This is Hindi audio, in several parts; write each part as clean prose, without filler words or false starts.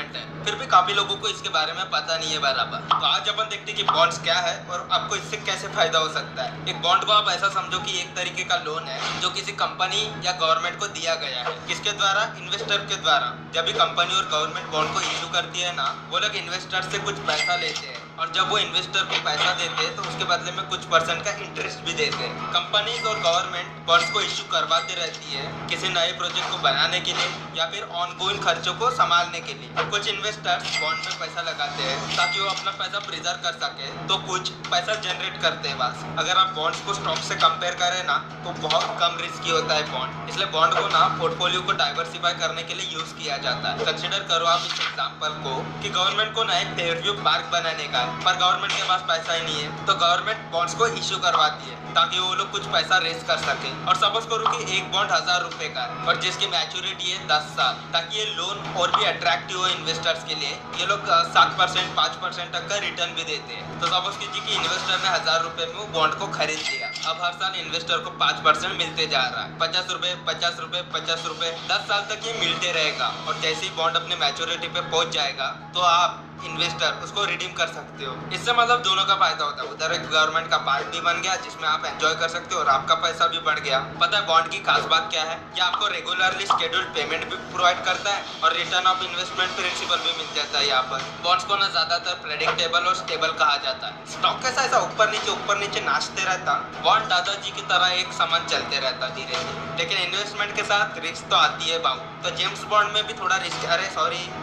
इन्वेस्टमेंट है, फिर भी काफी लोगों को इसके बारे में पता नहीं है बराबर। तो आज अपन देखते हैं कि बॉन्ड्स क्या है और आपको इससे कैसे फायदा हो सकता है। एक बॉन्ड को आप ऐसा समझो कि एक तरीके का लोन है जो किसी कंपनी या गवर्नमेंट को दिया गया है। किसके द्वारा? इन्वेस्टर के द्वारा। जब भी कंपनी और गवर्नमेंट बॉन्ड को इश्यू करती है ना, वो लोग इन्वेस्टर से कुछ पैसा लेते हैं और जब वो इन्वेस्टर को पैसा देते हैं तो उसके बदले में कुछ % का इंटरेस्ट भी देते हैं। कंपनीज और गवर्नमेंट बॉन्ड्स को इश्यू करवाती रहती है किसी नए प्रोजेक्ट को बनाने के लिए या फिर ऑनगोइंग खर्चों को संभालने के लिए। कुछ इन्वेस्टर्स बॉन्ड में पैसा लगाते हैं ताकि वो अपना पैसा प्रिजर्व कर सके, तो कुछ पैसा जनरेट करते हैं बस। अगर आप बॉन्ड्स को स्टॉक से कंपेयर करें ना, तो बहुत कम रिस्की होता है बॉन्ड। इसलिए बॉन्ड को ना पोर्टफोलियो को डाइवर्सिफाई करने के लिए यूज किया जाता है। कंसिडर करो आप इस एग्जांपल को कि गवर्नमेंट को ना एक फेयरव्यू पार्क बनाने का है, पर गवर्नमेंट के पास पैसा ही नहीं है, तो गवर्नमेंट बॉन्ड्स को इश्यू करवाती है ताकि वो लोग कुछ पैसा रेज कर सके। और सपोज करो कि एक बॉन्ड 1000 रुपए का है और जिसकी मैच्योरिटी है 10 साल, ताकि ये लोन और भी अट्रैक्टिव हो इन्वेस्टर्स के लिए, ये लोग 7% 5% तक का रिटर्न भी देते हैं। तो सपोज कीजिए कि इन्वेस्टर ने 1000 रुपए में वो बॉन्ड को खरीद लिया। अब हर साल इन्वेस्टर को 5% मिलते जा रहा है, 50 रुपए 50 रुपए 50 रुपए 10 साल तक ये मिलते रहेगा। और जैसे ही बॉन्ड अपने मैच्योरिटी पे पहुंच जाएगा तो आप इन्वेस्टर उसको रिडीम कर सकते हो। इससे मतलब दोनों का फायदा होता है। उधर एक गवर्नमेंट का पार्ट भी बन गया जिसमें आप एंजॉय कर सकते हो और आपका पैसा भी बढ़ गया। पता है बॉन्ड की खास बात क्या है? ये आपको रेगुलरली शेड्यूल्ड पेमेंट भी प्रोवाइड करता है और रिटर्न ऑफ इन्वेस्टमेंट प्रिंसिपल भी मिल जाता है। यहाँ पर बॉन्ड्स को ना ज्यादातर प्रेडिक्टेबल और स्टेबल कहा जाता है। स्टॉक कैसा ऐसा ऊपर नीचे नाचते रहता, बॉन्ड दादाजी की तरह एक समान चलते रहता धीरे धीरे। लेकिन इन्वेस्टमेंट के साथ रिस्क तो आती है बाबू। तो जेम्स बॉन्ड में भी थोड़ा रिस्क,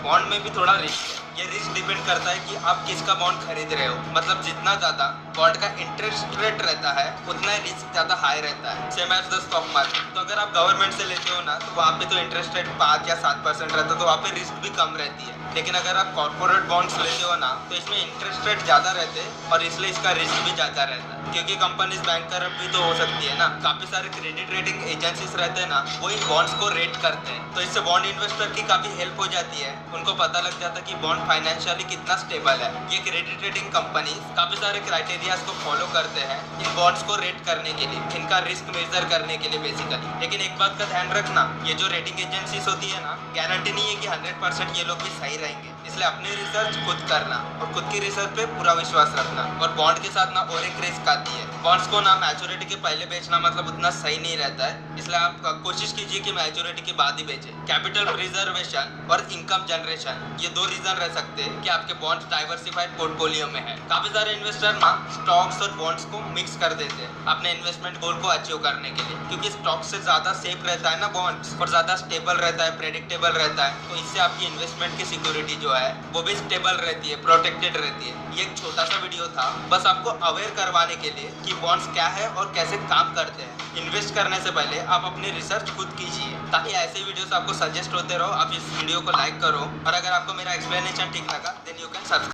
बॉन्ड में भी थोड़ा रिस्क है। ये रिस्क डिपेंड करता है कि आप किसका बॉन्ड खरीद रहे हो। मतलब जितना ज्यादा बॉन्ड का इंटरेस्ट रेट रहता है उतना रिस्क ज्यादा हाई रहता है, same as the stock market. तो अगर आप गवर्नमेंट से लेते हो ना, तो वहाँ पे तो इंटरेस्ट रेट 5 या 7% रहता है, तो वहाँ पे रिस्क भी कम रहती है। लेकिन अगर आप कॉर्पोरेट बॉन्ड्स लेते हो ना, तो इसमें इंटरेस्ट रेट ज्यादा रहते हैं और इसलिए इसका रिस्क भी ज्यादा रहता है, क्योंकि कंपनीज बैंकरप्ट भी तो हो सकती है ना। काफी सारे क्रेडिट रेटिंग एजेंसीज रहते हैं ना, वो इन बॉन्ड्स को रेट करते हैं। तो इससे बॉन्ड इन्वेस्टर की काफी हेल्प हो जाती है। उनको पता लग जाता है कि बॉन्ड फाइनेंशियली कितना स्टेबल है। ये क्रेडिट रेटिंग कंपनीज काफी सारे क्राइटेरियाज को फॉलो करते हैं इन बॉन्ड्स को रेट करने के लिए, इनका रिस्क मेजर करने के लिए बेसिकली। लेकिन एक बात का ध्यान रखना, ये जो रेटिंग एजेंसीज होती है ना, गारंटी नहीं है कि 100% ये लोग भी सही रहेंगे। इसलिए अपनी रिसर्च खुद करना और खुद की रिसर्च पे पूरा विश्वास रखना। और बॉन्ड के साथ ना और एक रिस्क आती है, बॉन्ड्स को ना मैच्योरिटी के पहले बेचना मतलब उतना सही नहीं रहता है। इसलिए आप कोशिश कीजिए कि मैच्योरिटी के बाद ही बेचें। कैपिटल प्रिजर्वेशन और इनकम जनरेशन, ये 2 रीजन रह सकते हैं कि आपके बॉन्ड्स डाइवर्सिफाइड पोर्टफोलियो में है। काफी सारे इन्वेस्टर ना स्टॉक्स और बॉन्ड्स को मिक्स कर देते हैं अपने इन्वेस्टमेंट गोल को अचीव करने के लिए, क्योंकि स्टॉक से ज्यादा सेफ रहता है ना बॉन्ड्स, और ज्यादा स्टेबल रहता है, प्रेडिक्टेबल रहता है। तो इससे आपकी इन्वेस्टमेंट की सिक्योरिटी जो है वो भी स्टेबल रहती है, प्रोटेक्टेड रहती है। ये एक छोटा सा वीडियो था बस आपको अवेयर करवाने के लिए कि बॉन्ड्स क्या है और कैसे काम करते हैं। इन्वेस्ट करने से पहले आप अपनी रिसर्च खुद कीजिए, ताकि ऐसे वीडियोस आपको सजेस्ट होते रहो। आप इस वीडियो को लाइक करो और अगर आपको मेरा एक्सप्लेनेशन ठीक लगा देन यू कैन सब्सक्राइब।